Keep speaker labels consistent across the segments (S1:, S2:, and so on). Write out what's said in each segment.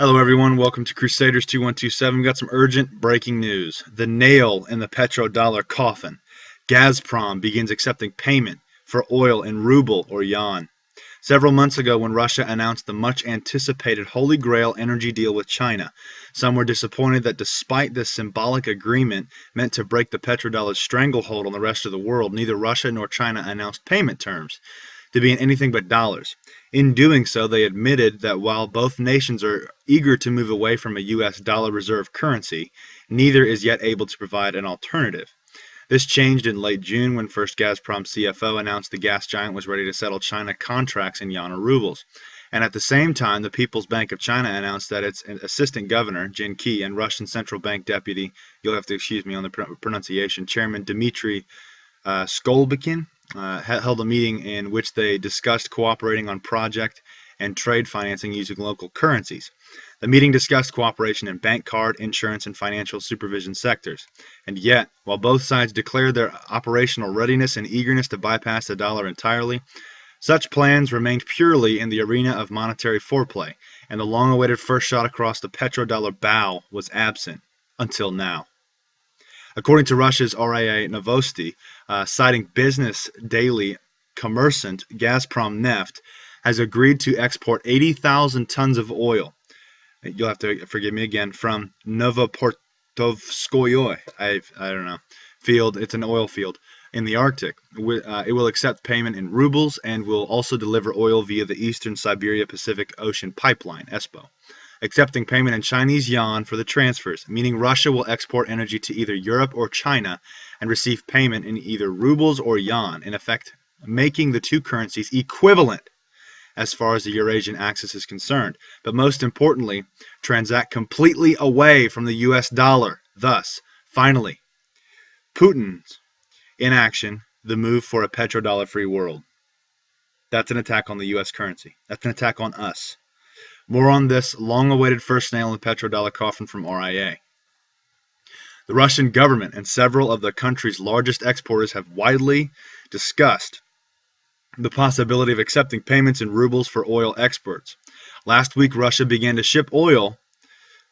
S1: Hello everyone, welcome to Crusaders 2127. We got some urgent breaking news. The nail in the petrodollar coffin. Gazprom begins accepting payment for oil in ruble or yuan. Several months ago, when Russia announced the much-anticipated Holy Grail energy deal with China, some were disappointed that despite this symbolic agreement meant to break the petrodollar's stranglehold on the rest of the world, neither Russia nor China announced payment terms to be in anything but dollars. In doing so, they admitted that while both nations are eager to move away from a U.S. dollar reserve currency, neither is yet able to provide an alternative. This changed in late June when first Gazprom CFO announced the gas giant was ready to settle China contracts in yuan or rubles. And at the same time, the People's Bank of China announced that its assistant governor, Jin Qi, and Russian Central Bank deputy, you'll have to excuse me on the pronunciation, Chairman Dmitry Skolbikin, held a meeting in which they discussed cooperating on project and trade financing using local currencies. The meeting discussed cooperation in bank, card, insurance, and financial supervision sectors. And yet, while both sides declared their operational readiness and eagerness to bypass the dollar entirely, such plans remained purely in the arena of monetary foreplay, and the long-awaited first shot across the petrodollar bow was absent until now. According to Russia's RIA Novosti, citing Business Daily Commerçant, Gazprom Neft has agreed to export 80,000 tons of oil. You'll have to forgive me again, from Novoportovskoye, I don't know, field. It's an oil field in the Arctic. It will accept payment in rubles and will also deliver oil via the Eastern Siberia Pacific Ocean Pipeline, ESPO, accepting payment in Chinese yuan for the transfers, meaning Russia will export energy to either Europe or China and receive payment in either rubles or yuan, in effect making the two currencies equivalent as far as the Eurasian axis is concerned, but most importantly, transact completely away from the US dollar. Thus, finally, Putin's inaction, the move for a petrodollar-free world. That's an attack on the US currency. That's an attack on us. More on this long-awaited first nail in the petrodollar coffin from RIA. The Russian government and several of the country's largest exporters have widely discussed the possibility of accepting payments in rubles for oil exports. Last week, Russia began to ship oil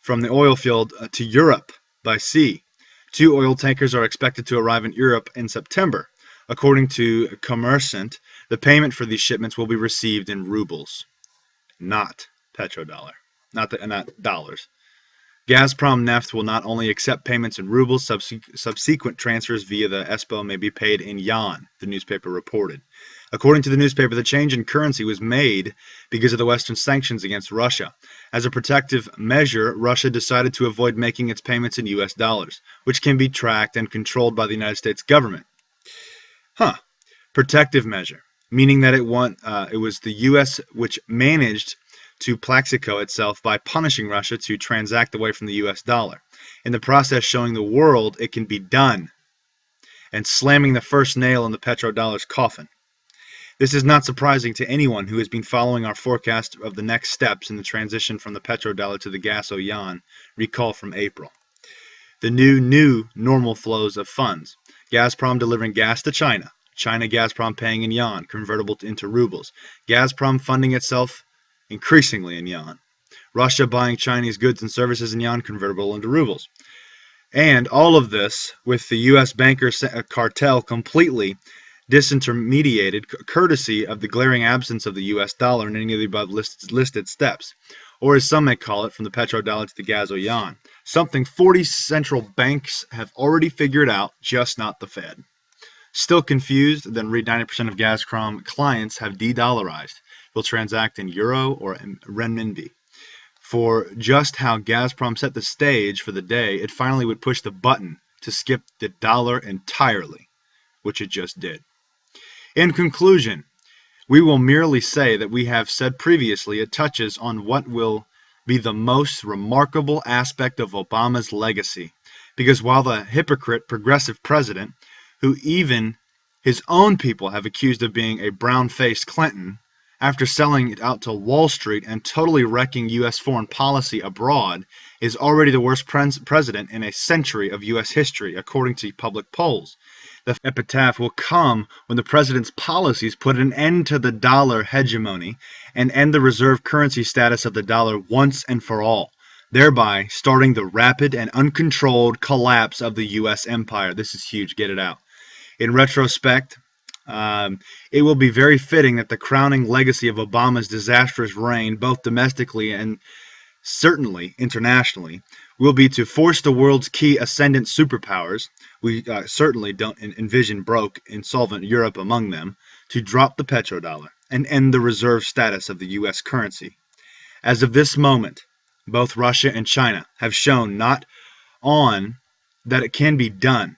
S1: from the oil field to Europe by sea. 2 oil tankers are expected to arrive in Europe in September. According to Commerçant, the payment for these shipments will be received in rubles, not petrodollar, not dollars. Gazprom Neft will not only accept payments in rubles, subsequent transfers via the ESPO may be paid in yuan, the newspaper reported. According to the newspaper, the change in currency was made because of the Western sanctions against Russia. As a protective measure, Russia decided to avoid making its payments in US dollars, which can be tracked and controlled by the United States government. Protective measure, meaning that it was the US which managed to Plaxico itself by punishing Russia to transact away from the US dollar, in the process showing the world it can be done, and slamming the first nail in the petrodollar's coffin. This is not surprising to anyone who has been following our forecast of the next steps in the transition from the petrodollar to the gas or yuan, recall from April. The new normal flows of funds. Gazprom delivering gas to China. China Gazprom paying in yuan, convertible into rubles. Gazprom funding itself increasingly in yuan. Russia buying Chinese goods and services in yuan, convertible into rubles. And all of this with the U.S. banker cartel completely disintermediated, courtesy of the glaring absence of the U.S. dollar in any of the above listed steps, or as some may call it, from the petrodollar to the gas or yuan. Something 40 central banks have already figured out, just not the Fed. Still confused? Then read 90% of Gazprom clients have de-dollarized, will transact in euro or renminbi. For just how Gazprom set the stage for the day, it finally would push the button to skip the dollar entirely, which it just did. In conclusion, we will merely say that we have said previously it touches on what will be the most remarkable aspect of Obama's legacy, because while the hypocrite progressive president, who even his own people have accused of being a brown-faced Clinton, after selling it out to Wall Street and totally wrecking U.S. foreign policy abroad, is already the worst president in a century of U.S. history, according to public polls. The epitaph will come when the president's policies put an end to the dollar hegemony and end the reserve currency status of the dollar once and for all, thereby starting the rapid and uncontrolled collapse of the U.S. empire. This is huge. Get it out. In retrospect, it will be very fitting that the crowning legacy of Obama's disastrous reign, both domestically and certainly internationally, will be to force the world's key ascendant superpowers, we certainly don't envision broke, insolvent Europe among them, to drop the petrodollar and end the reserve status of the U.S. currency. As of this moment, both Russia and China have shown not on that it can be done.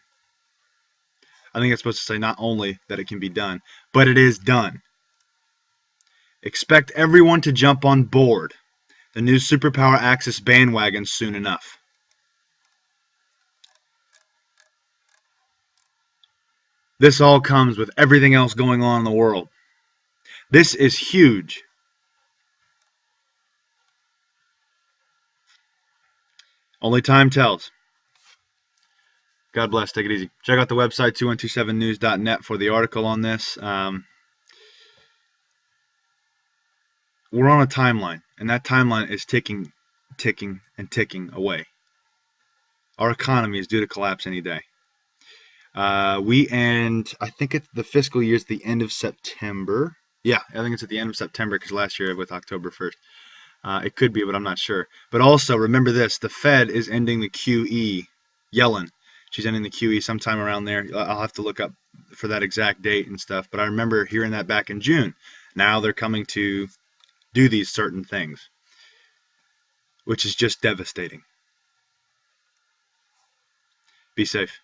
S1: I think it's supposed to say not only that it can be done, but it is done. Expect everyone to jump on board the new superpower axis bandwagon soon enough. This all comes with everything else going on in the world. This is huge. Only time tells. God bless. Take it easy. Check out the website 2127news.net for the article on this. We're on a timeline, and that timeline is ticking, and ticking away. Our economy is due to collapse any day. We end, I think it's the fiscal year is the end of September. Yeah, I think it's at the end of September because last year with October 1st. It could be, but I'm not sure. But also, remember this, the Fed is ending the QE. Yellen, she's ending the QE sometime around there. I'll have to look up for that exact date and stuff. But I remember hearing that back in June. Now they're coming to do these certain things, which is just devastating. Be safe.